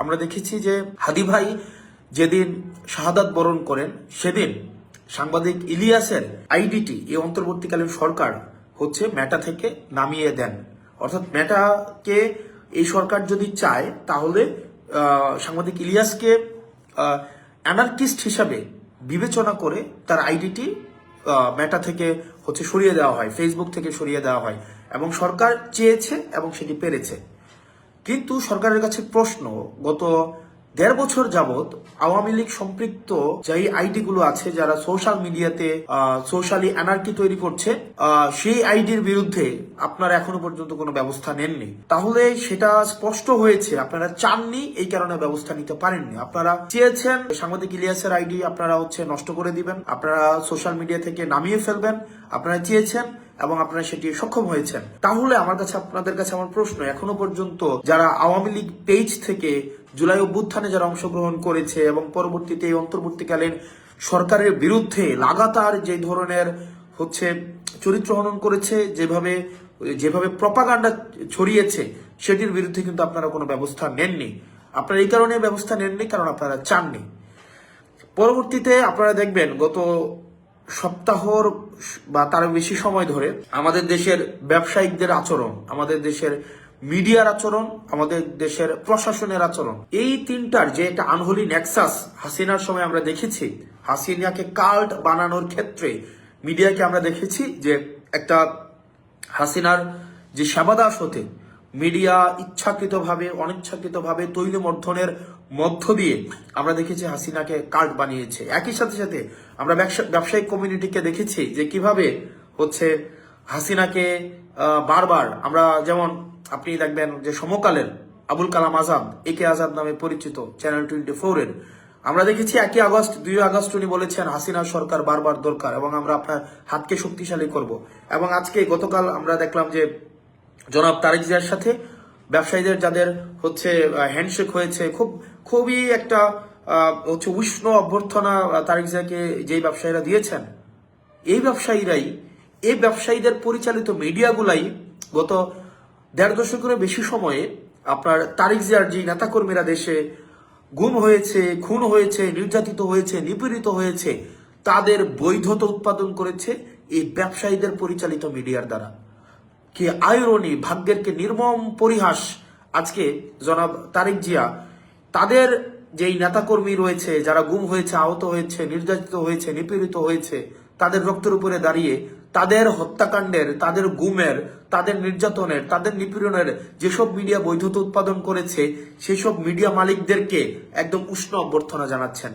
আমরা দেখেছি যে হাদি ভাই যেদিন শাহাদাত বরণ করেন সেদিন সাংবাদিক ইলিয়াসের আইডিটি এই অন্তর্বর্তীকালীন সরকার মেটা থেকে নামিয়ে দেন। অর্থাৎ মেটাকে এই সরকার যদি চায় তাহলে সাংবাদিক ইলিয়াসকে অ্যানার্কিস্ট হিসাবে বিবেচনা করে তার আইডিটি মেটা থেকে সরিয়ে দেওয়া হয়, ফেসবুক থেকে সরিয়ে দেওয়া হয়, এবং সরকার চেয়েছে এবং সেটি পেরেছে। কিন্তু সরকারের কাছে প্রশ্ন, গত 1.5 বছর যাবৎ আওয়ামী লীগ সম্পৃক্ত যেই আইডি গুলো আছে, যারা সোশ্যাল মিডিয়াতে সোশ্যালি অ্যানার্কি তৈরি করছে, সেই আইডির বিরুদ্ধে আপনারা এখনো পর্যন্ত কোনো ব্যবস্থা নেননি। তাহলে সেটা স্পষ্ট হয়েছে আপনারা চাননি, এই কারণে ব্যবস্থা নিতে পারেননি। আপনারা চেয়েছেন সাংবাদিক ইলিয়াসের আইডি আপনারা নষ্ট করে দিবেন, আপনারা সোশ্যাল মিডিয়া থেকে নামিয়ে ফেলবেন, আপনারা চেয়েছেন এবং আপনারা সেটি সক্ষম হয়েছেন। তাহলে আপনাদের কাছে আমার প্রশ্ন, এখনো পর্যন্ত যারা আওয়ামী লীগ পেজ থেকে জুলাই অভ্যুত্থানে যারা অংশগ্রহণ করেছে এবং পরবর্তীতে এই অন্তর্বর্তীকালীন সরকারের বিরুদ্ধে লাগাতার যে ধরনের চরিত্র হনন করেছে, যেভাবে প্রপাগান্ডা ছড়িয়েছে, সেটির বিরুদ্ধে কিন্তু আপনারা কোনো ব্যবস্থা নেননি। আপনারা এই কারণে ব্যবস্থা নেননি কারণ আপনারা চাননি। পরবর্তীতে আপনারা দেখবেন গত সপ্তাহর বা তার বেশি সময় ধরে আমাদের দেশের ব্যবসায়িকদের আচরণ, আমাদের দেশের মিডিয়ার আচরণ, আমাদের দেশের প্রশাসনের আচরণ, এই তিনটার যে একটা আনহোলি নেক্সাস হাসিনার সময় আমরা দেখেছি। হাসিনাকে কাল্ট বানানোর ক্ষেত্রে মিডিয়াকে আমরা দেখেছি যে একটা হাসিনার যে সেবাদাস হতে মিডিয়া ইচ্ছাকৃতভাবে অনিচ্ছাকৃতভাবে তৈলমর্ধনের মধ্য দিয়ে আমরা দেখেছি হাসিনাকে কাল্ট বানিয়েছে। একই সাথে সাথে আমরা ব্যবসায়িক কমিউনিটিকে দেখেছি যে কিভাবে হাসিনাকে বারবার আমরা, যেমন আপনি দেখবেন যে সমকালের আবুল কালাম আজাদ, একে আজাদ নামে পরিচিত, চ্যানেল 24-এর, আমরা দেখেছি 2 আগস্ট উনি বলেছেন হাসিনা সরকার বারবার দরকার এবং আমরা আপনার হাতকে শক্তিশালী করব। এবং গতকাল আমরা দেখলাম যে জনাব তারেক জিয়ার সাথে ব্যবসায়ীদের যাদের হ্যান্ডশেক হয়েছে, খুবই একটা উষ্ণ অভ্যর্থনা তারেক জিয়াকে যেই ব্যবসায়ীরা দিয়েছেন, এই ব্যবসায়ীদের পরিচালিত মিডিয়াগুলাই গত 1.5 দশকের বেশি সময়ে আপনার তারেক জিয়ার যে নেতাকর্মীরা দেশে গুম হয়েছে, খুন হয়েছে, নির্যাতিত হয়েছে, নিপীড়িত হয়েছে, তাদের বৈধতা উৎপাদন করেছে এই ব্যবসায়ীদের পরিচালিত মিডিয়ার দ্বারা। কি আইরনি, ভাগ্যের কি নির্মম পরিহাস! আজকে জনাব তারেক জিয়া তাদের যেই নেতাকর্মী রয়েছে, যারা গুম হয়েছে, আহত হয়েছে, নির্যাতিত হয়েছে, নিপীড়িত হয়েছে, তাদের রক্তের উপরে দাঁড়িয়ে তাদের হত্যাকাণ্ডের, তাদের গুমের, তাদের নির্যাতনের, তাদের নিপীড়নের যেসব মিডিয়া বৈধতা উৎপাদন করেছে, সেসব মিডিয়া মালিকদেরকে একদম উষ্ণ অভ্যর্থনা জানাচ্ছেন।